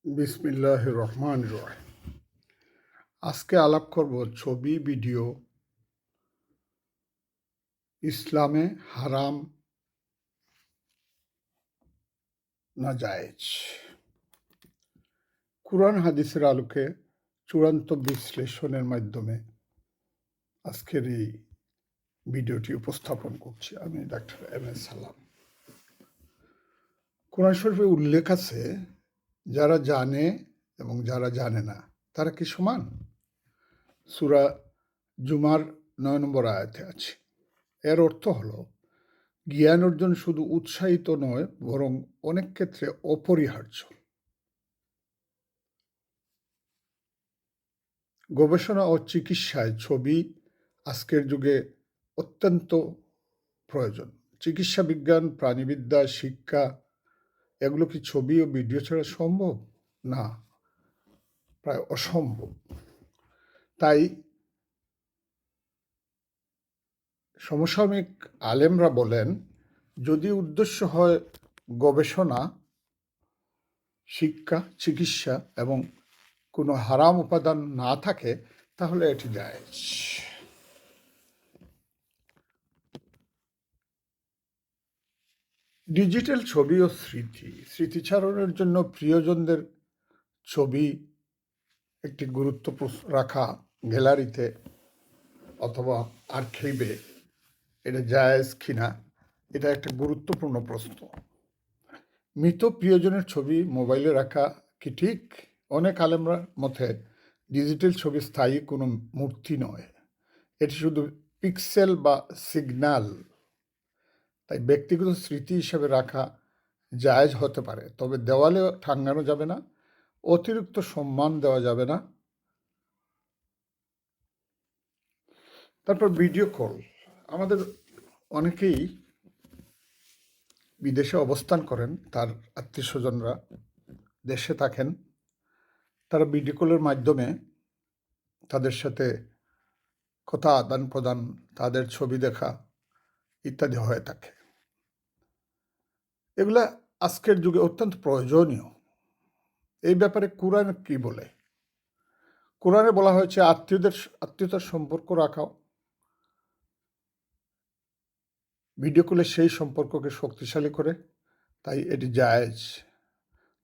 বিসমিল্লাহির রহমানির রহিম। আজকে আলাপ করব ছবি ভিডিও ইসলামে হারাম না জায়েজ। কুরআন হাদিসের আলোকে চূড়ান্ত বিশ্লেষণের মাধ্যমে আজকের এই ভিডিওটি উপস্থাপন করছি। আমি ডাক্তার এম.এ. সালাম। কুরআন শরীফে উল্লেখ আছে, যারা জানে এবং যারা জানে না তারা কি সমান? সূরা জুমার ৯ নম্বর আয়াতে আছে। এর অর্থ হলো, জ্ঞান অর্জন শুধু উৎসাহিত নয়, বরং অনেক ক্ষেত্রে অপরিহার্য। গবেষণা ও চিকিৎসায় ছবি আজকের যুগে অত্যন্ত প্রয়োজন। চিকিৎসা বিজ্ঞান, প্রাণীবিদ্যা, শিক্ষা, এগুলো কি ছবি ও ভিডিও ছাড়া সম্ভব? না, প্রায় অসম্ভব। তাই সমসাময়িক আলেমরা বলেন, যদি উদ্দেশ্য হয় গবেষণা, শিক্ষা, চিকিৎসা এবং কোনো হারাম উপাদান না থাকে, তাহলে এটি জায়েজ। ডিজিটাল ছবি ও স্মৃতিচারণের জন্য প্রিয়জনদের ছবি একটি গুরুত্ব রাখা গ্যালারিতে অথবা আর্কাইভে, এটা জায়েজ কিনা, এটা একটা গুরুত্বপূর্ণ প্রশ্ন। মৃত প্রিয়জনের ছবি মোবাইলে রাখা কি ঠিক? অনেক আলেমরার মতে ডিজিটাল ছবি স্থায়ী কোনো মূর্তি নয়, এটি শুধু পিক্সেল বা সিগন্যাল। তাই ব্যক্তিগত স্মৃতি হিসেবে রাখা জায়েজ হতে পারে, তবে দেওয়ালে টাঙানো যাবে না, অতিরিক্ত সম্মান দেওয়া যাবে না। তারপর ভিডিও কল। আমাদের অনেকেই বিদেশে অবস্থান করেন, তার আত্মীয় স্বজনরা দেশে থাকেন, তারা ভিডিও কলের মাধ্যমে তাদের সাথে কথা আদান প্রদান, তাদের ছবি দেখা ইত্যাদি হয়ে থাকে। এগুলা আজকের যুগে অত্যন্ত প্রয়োজনীয়। এই ব্যাপারে কুরআন কি বলে? কোরআনে বলা হয়েছে আত্মীয়তার সম্পর্ক রাখাও ভিডিও কলে সেই সম্পর্ককে শক্তিশালী করে, তাই এটি জায়েজ।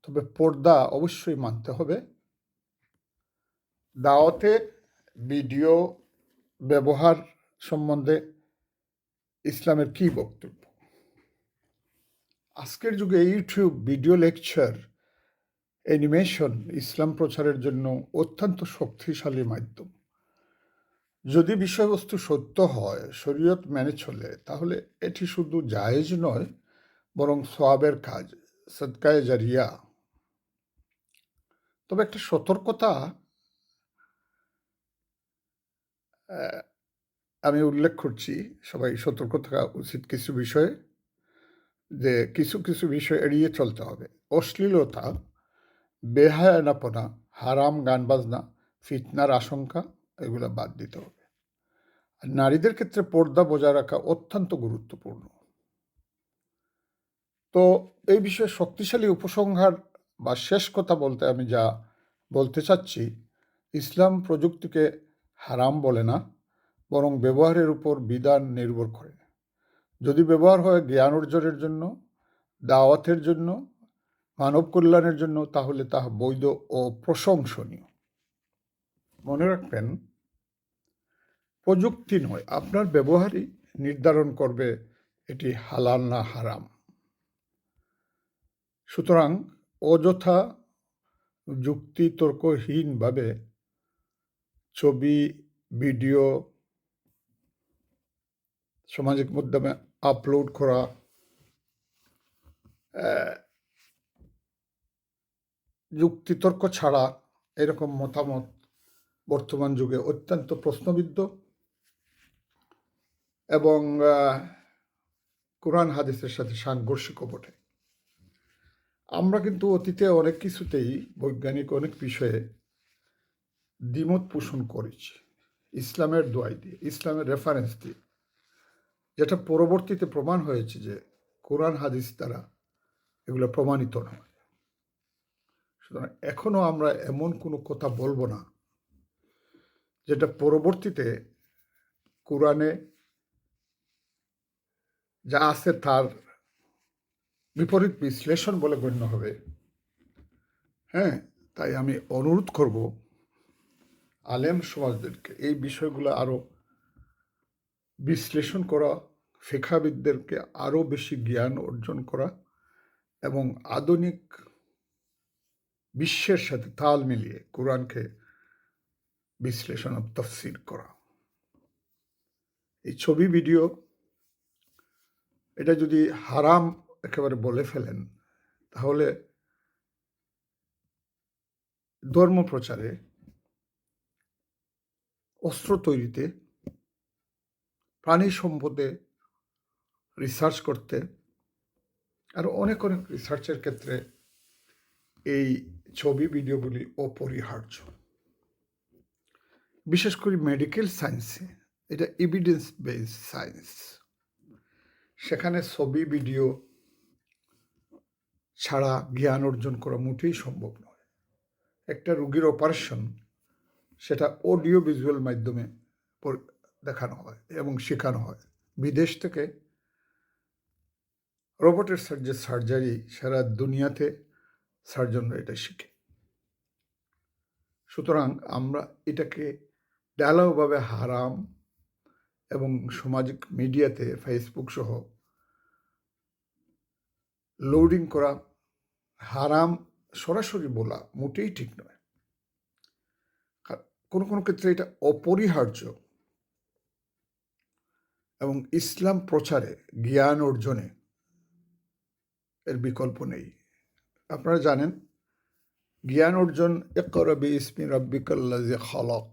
তবে পর্দা অবশ্যই মানতে হবে। দাওয়াতে ভিডিও ব্যবহার সম্বন্ধে ইসলামের কি বক্তব্য? আজকের যুগে ইউটিউব ভিডিও লেকচার, অ্যানিমেশন ইসলাম প্রচারের জন্য অত্যন্ত শক্তিশালী মাধ্যম। যদি বিষয়বস্তু সত্য হয়, শরীয়ত মেনে চলে, তাহলে এটি শুধু জায়েজ নয়, বরং সওয়াবের কাজ, সদকায়ে জারিয়া। তবে একটা সতর্কতা আমি উল্লেখ করছি, সবাই সতর্ক থাকা উচিত কিছু বিষয়ে, যে কিছু কিছু বিষয় এড়িয়ে চলতে হবে। অশ্লীলতা, বেহায়ানাপনা, হারাম গান বাজনা, ফিতনার আশঙ্কা, এগুলো বাদ দিতে হবে। আর নারীদের ক্ষেত্রে পর্দা বজায় রাখা অত্যন্ত গুরুত্বপূর্ণ। তো এই বিষয়ে শক্তিশালী উপসংহার বা শেষ কথা বলতে আমি যা বলতে চাচ্ছি, ইসলাম প্রযুক্তিকে হারাম বলে না, বরং ব্যবহারের উপর বিধান নির্ভর করে। যদি ব্যবহার হয় জ্ঞান অর্জনের জন্য, দাওয়াতের জন্য, মানব কল্যাণের জন্য, তাহলে তা বৈধ ও প্রশংসনীয়। মনে রাখবেন, প্রযুক্তি নয়, আপনার ব্যবহারই নির্ধারণ করবে এটি হালাল না হারাম। সুতরাং অযথা যুক্তিতর্কহীনভাবে ছবি, ভিডিও সামাজিক মাধ্যমে আপলোড করা, যুক্তিতর্ক ছাড়া এরকম মতামত বর্তমান যুগে অত্যন্ত প্রশ্নবিদ্ধ এবং কোরআন হাদিসের সাথে সাংঘর্ষিকও বটে। আমরা কিন্তু অতীতে অনেক কিছুতেই বৈজ্ঞানিক অনেক বিষয়ে দ্বিমত পোষণ করেছি, ইসলামের দোয়াই দিয়ে, ইসলামের রেফারেন্স দিয়ে, যেটা পরবর্তীতে প্রমাণ হয়েছে যে কোরআন হাদিস দ্বারা এগুলো প্রমাণিত নয়। সুতরাং এখনও আমরা এমন কোনো কথা বলবো না যেটা পরবর্তীতে কোরআনে যা আছে তার বিপরীত বিশ্লেষণ বলে গণ্য হবে। হ্যাঁ, তাই আমি অনুরোধ করব আলেম সমাজদেরকে এই বিষয়গুলো আরও বিশ্লেষণ করা, ফিকহাবিদদেরকে আরও বেশি জ্ঞান অর্জন করা এবং আধুনিক বিশ্বের সাথে তাল মিলিয়ে কোরআনকে বিশ্লেষণ ও তাফসীর করা। এই ছবি ভিডিও এটা যদি হারাম একেবারে বলে ফেলেন, তাহলে ধর্ম প্রচারে, অস্ত্র তৈরিতে, প্রাণী সম্পদে রিসার্চ করতে আর অনেক অনেক রিসার্চের ক্ষেত্রে এই ছবি ভিডিওগুলি অপরিহার্য। বিশেষ করে মেডিকেল সায়েন্সে এটা এভিডেন্স বেসড সায়েন্স, সেখানে ছবি ভিডিও ছাড়া জ্ঞান অর্জন করা মোটেই সম্ভব নয়। একটা রোগীর অপারেশন সেটা অডিও ভিজুয়াল মাধ্যমে দেখানো হয় এবং শেখানো হয়। বিদেশ থেকে রোবটের যে সার্জারি সারা দুনিয়াতে সার্জনরা এটা শিখে। সুতরাং আমরা এটাকে ঢালাওভাবে হারাম এবং সামাজিক মিডিয়াতে ফেসবুক সহ লোডিং করা হারাম সরাসরি বলা মোটেই ঠিক নয়। কোনো কোনো ক্ষেত্রে এটা অপরিহার্য এবং ইসলাম প্রচারে, জ্ঞান অর্জনে এর বিকল্প নেই। আপনারা জানেন জ্ঞান অর্জন ইকরা বিইসমি রাব্বিকাল্লাযী খালাক,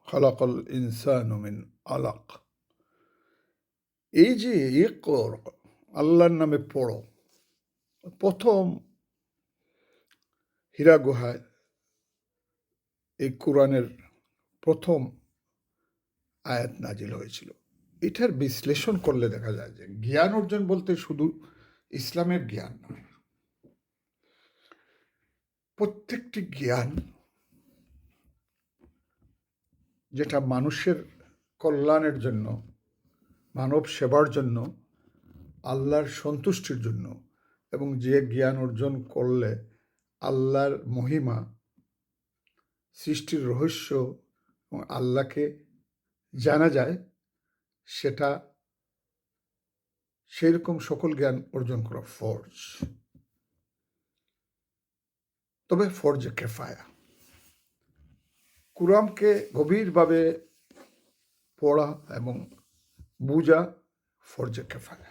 খালাকাল ইনসানা মিন আলাক। এই যে ইকরা, আল্লাহর নামে পড়ো, প্রথম হীরা গুহায় এই কোরআনের প্রথম আয়াত নাজিল হয়েছিল। এটার বিশ্লেষণ করলে দেখা যায় যে জ্ঞান অর্জন বলতে শুধু ইসলামের জ্ঞান নয়, প্রত্যেকটি জ্ঞান যেটা মানুষের কল্যাণের জন্য, মানব সেবার জন্য, আল্লাহর সন্তুষ্টির জন্য, এবং যে জ্ঞান অর্জন করলে আল্লাহর মহিমা, সৃষ্টির রহস্য এবং আল্লাহকে জানা যায়, সেটা সেরকম সকল জ্ঞান অর্জন করা ফরজ। তবে ফরজে কেফায়া, কোরআনকে গভীরভাবে পড়া এবং বুঝা ফরজে কেফায়া।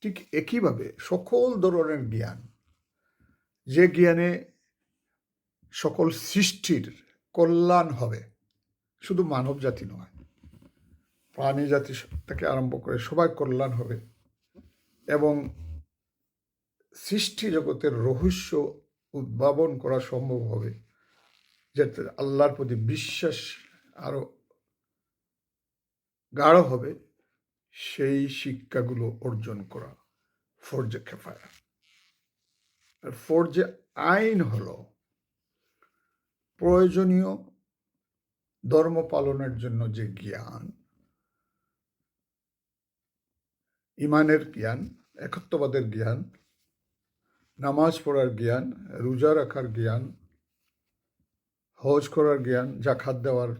ঠিক একইভাবে সকল ধরনের জ্ঞান, যে জ্ঞানে সকল সৃষ্টির কল্যাণ হবে, শুধু মানব জাতি নয়, প্রাণী জাতি থেকে আরম্ভ করে সবাই কল্যাণ হবে এবং সৃষ্টি জগতের রহস্য উদ্ভাবন করা সম্ভব হবে, যাতে আল্লাহর প্রতি বিশ্বাস আরো গাঢ় হবে, সেই শিক্ষাগুলো অর্জন করা ফরজে কেফায়া। আর ফরজে আইন হলো প্রয়োজনীয় ধর্ম পালনের জন্য যে জ্ঞান, ইমানের জ্ঞান, একত্ববাদের জ্ঞান, নামাজ পড়ার জ্ঞান, রোজা রাখার জ্ঞান, হজ করার জ্ঞান, জাকাত দেওয়ার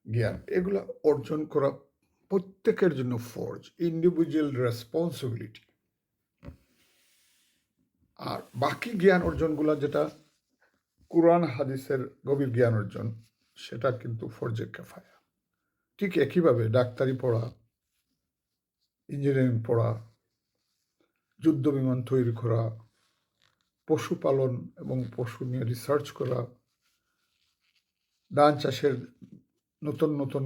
জ্ঞান, এগুলো অর্জন করা প্রত্যেকের জন্য ফরজ, ইন্ডিভিজুয়াল রেসপন্সিবিলিটি। আর বাকি জ্ঞান অর্জনগুলো যেটা কোরআন হাদিসের গভীর জ্ঞান অর্জন, সেটা কিন্তু ফরজে কেফায়া। ঠিক একইভাবে ডাক্তারি পড়া, ইঞ্জিনিয়ারিং পড়া, যুদ্ধ বিমান তৈরি করা, পশুপালন এবং পশু নিয়ে রিসার্চ করা, ধান চাষের নতুন নতুন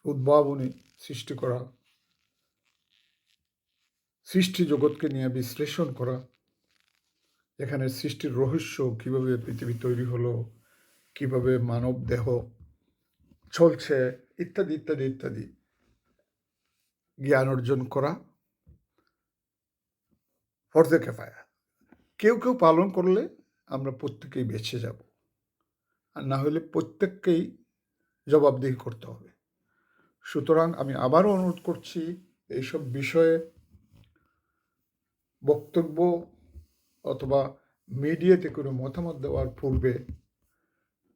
উদ্ভাবনী সৃষ্টি করা, সৃষ্টি জগৎকে নিয়ে বিশ্লেষণ করা, এখানে সৃষ্টির রহস্য, কিভাবে পৃথিবী তৈরি হলো, কিভাবে মানব দেহ চলছে, ইত্যাদি ইত্যাদি ইত্যাদি জ্ঞান অর্জন করা ফরজে কেফায়া। কেউ কেউ পালন করলে আমরা প্রত্যেকেই বেঁচে যাব, আর না হলে প্রত্যেককেই জবাবদিহি করতে হবে। সুতরাং আমি আবারও অনুরোধ করছি, এইসব বিষয়ে বক্তব্য অথবা মিডিয়াতে কোনো মতামত দেওয়ার পূর্বে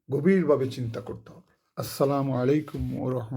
গভীরভাবে চিন্তা করতে হবে। আসসালামু আলাইকুম ওয়া রাহমাতুল্লাহ।